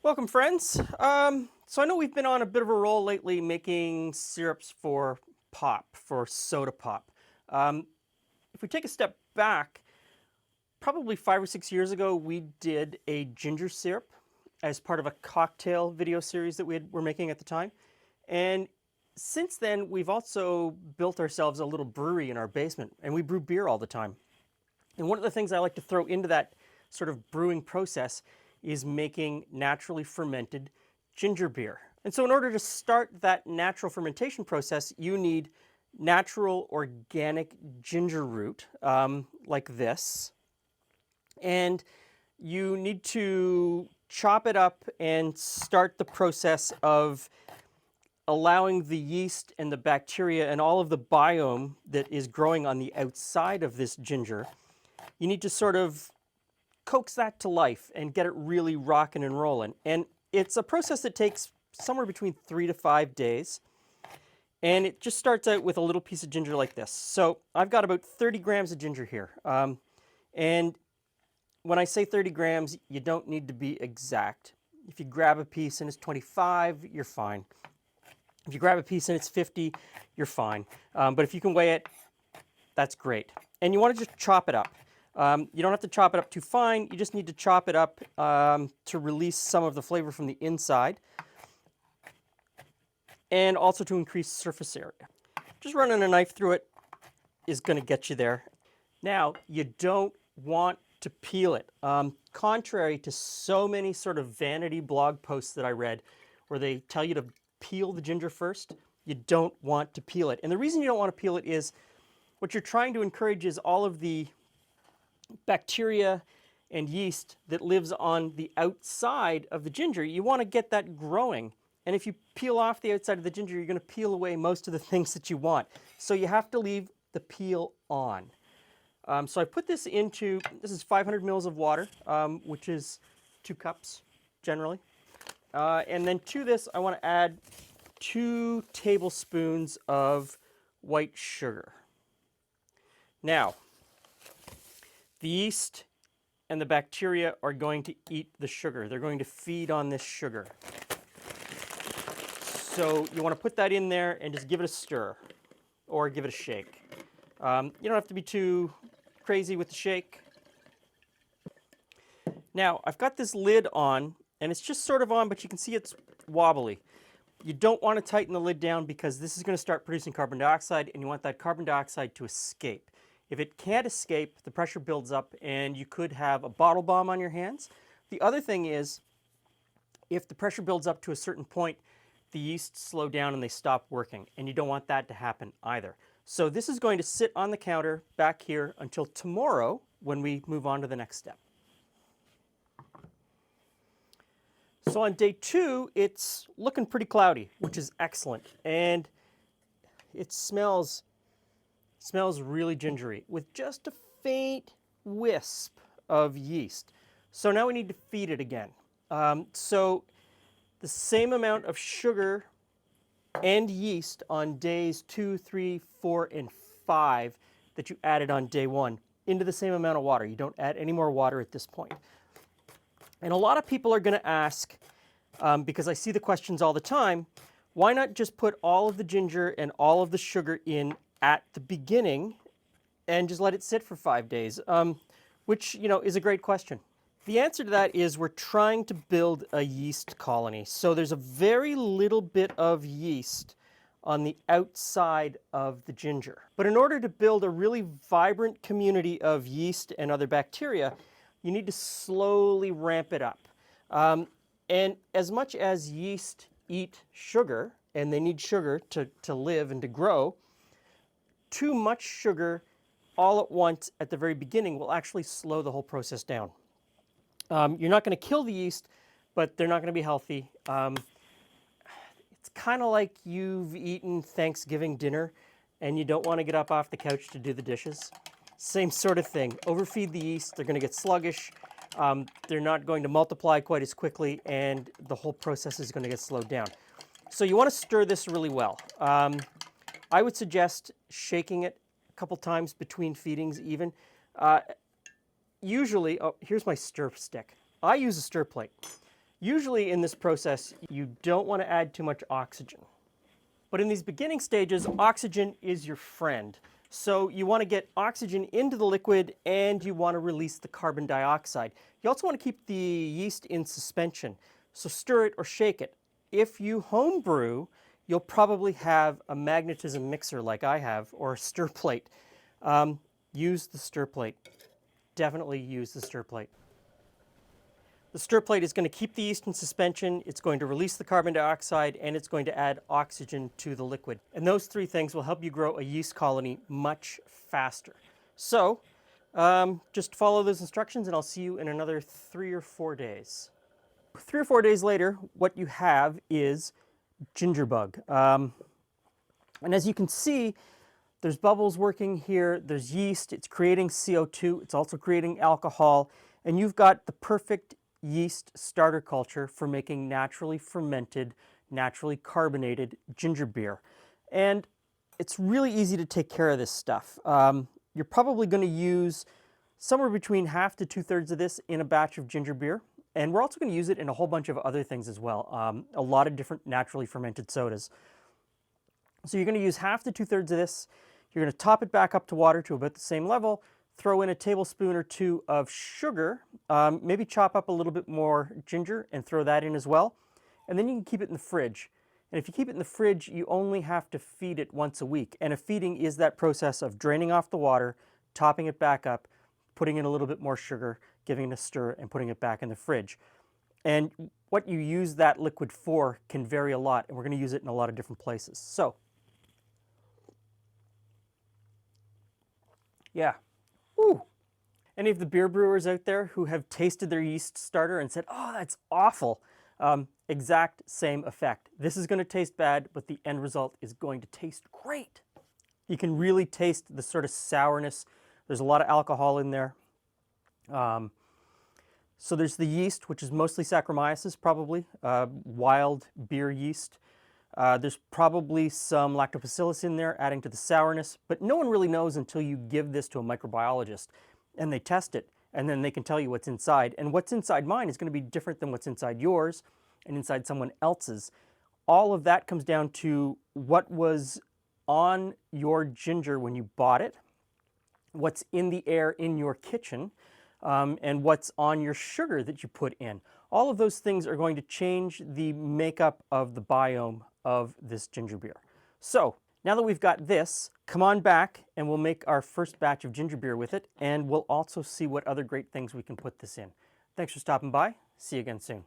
Welcome, friends. So I know we've been on a bit of a roll lately making syrups for pop, for soda pop. Um, if we take a step back, probably 5 or 6 years ago, we did a ginger syrup as part of a cocktail video series that were making at the time. And since then, we've also built ourselves a little brewery in our basement, and we brew beer all the time. And one of the things I like to throw into that sort of brewing process is making naturally fermented ginger beer. And so in order to start that natural fermentation process, you need natural organic ginger root, like this. And you need to chop it up and start the process of allowing the yeast and the bacteria and all of the biome that is growing on the outside of this ginger. You need to sort of coax that to life and get it really rocking and rolling. And it's a process that takes somewhere between 3 to 5 days. And it just starts out with a little piece of ginger like this. So I've got about 30 grams of ginger here. And when I say 30 grams, you don't need to be exact. If you grab a piece and it's 25, you're fine. If you grab a piece and it's 50, you're fine. But if you can weigh it, that's great. And you want to just chop it up. You don't have to chop it up too fine. You just need to chop it up to release some of the flavor from the inside and also to increase surface area. Just running a knife through it is going to get you there. Now, you don't want to peel it. Contrary to so many sort of vanity blog posts that I read where they tell you to peel the ginger first, you don't want to peel it. And the reason you don't want to peel it is what you're trying to encourage is all of the bacteria and yeast that lives on the outside of the ginger. You want to get that growing. And if you peel off the outside of the ginger, you're going to peel away most of the things that you want. So you have to leave the peel on. So I put this into, this is 500 mils of water, which is 2 cups generally. And then to this, I want to add 2 tablespoons of white sugar. Now, the yeast and the bacteria are going to eat the sugar. They're going to feed on this sugar. So you want to put that in there and just give it a stir or give it a shake. You don't have to be too crazy with the shake. Now, I've got this lid on, and it's just sort of on, but you can see it's wobbly. You don't want to tighten the lid down because this is going to start producing carbon dioxide, and you want that carbon dioxide to escape. If it can't escape, the pressure builds up and you could have a bottle bomb on your hands. The other thing is, if the pressure builds up to a certain point, the yeast slow down and they stop working, and you don't want that to happen either. So this is going to sit on the counter back here until tomorrow when we move on to the next step. So on day 2, it's looking pretty cloudy, which is excellent. And it smells really gingery with just a faint wisp of yeast. So now we need to feed it again. So the same amount of sugar and yeast on days 2, 3, 4, and 5 that you added on day 1 into the same amount of water. You don't add any more water at this point. And a lot of people are going to ask, because I see the questions all the time, why not just put all of the ginger and all of the sugar in at the beginning and just let it sit for 5 days, which, is a great question. The answer to that is we're trying to build a yeast colony. So there's a very little bit of yeast on the outside of the ginger. But in order to build a really vibrant community of yeast and other bacteria, you need to slowly ramp it up. And as much as yeast eat sugar, and they need sugar to live and to grow, too much sugar all at once at the very beginning will actually slow the whole process down. You're not going to kill the yeast, but they're not going to be healthy. It's kind of like you've eaten Thanksgiving dinner and you don't want to get up off the couch to do the dishes. Same sort of thing. Overfeed the yeast, they're going to get sluggish. They're not going to multiply quite as quickly, and the whole process is going to get slowed down. So you want to stir this really well. I would suggest shaking it a couple times between feedings even. Usually, oh, here's my stir stick. I use a stir plate. Usually in this process, you don't want to add too much oxygen. But in these beginning stages, oxygen is your friend. So you want to get oxygen into the liquid and you want to release the carbon dioxide. You also want to keep the yeast in suspension. So stir it or shake it. If you home brew, you'll probably have a magnetism mixer like I have, or a stir plate. Use the stir plate. Definitely use the stir plate. The stir plate is going to keep the yeast in suspension, it's going to release the carbon dioxide, and it's going to add oxygen to the liquid. And those three things will help you grow a yeast colony much faster. So just follow those instructions and I'll see you in another 3 or 4 days. 3 or 4 days later, what you have is gingerbug. And as you can see, there's bubbles working here, there's yeast, it's creating CO2, it's also creating alcohol, and you've got the perfect yeast starter culture for making naturally fermented, naturally carbonated ginger beer. And it's really easy to take care of this stuff. You're probably going to use somewhere between half to 2/3 of this in a batch of ginger beer. And we're also going to use it in a whole bunch of other things as well. A lot of different naturally fermented sodas. So you're going to use half to 2/3 of this. You're going to top it back up to water to about the same level. Throw in a tablespoon or 2 of sugar, maybe chop up a little bit more ginger and throw that in as well. And then you can keep it in the fridge. And if you keep it in the fridge, you only have to feed it once a week. And a feeding is that process of draining off the water, topping it back up, putting in a little bit more sugar, giving it a stir, and putting it back in the fridge. And what you use that liquid for can vary a lot, and we're going to use it in a lot of different places. So, yeah. Ooh. Any of the beer brewers out there who have tasted their yeast starter and said, oh, that's awful, exact same effect. This is going to taste bad, but the end result is going to taste great. You can really taste the sort of sourness. There's a lot of alcohol in there. So there's the yeast, which is mostly Saccharomyces, probably, wild beer yeast. There's probably some lactobacillus in there adding to the sourness, but no one really knows until you give this to a microbiologist and they test it, and then they can tell you what's inside. And what's inside mine is going to be different than what's inside yours and inside someone else's. All of that comes down to what was on your ginger when you bought it, what's in the air in your kitchen, and what's on your sugar that you put in. All of those things are going to change the makeup of the biome of this ginger beer. So now that we've got this, come on back and we'll make our first batch of ginger beer with it, and we'll also see what other great things we can put this in. Thanks for stopping by. See you again soon.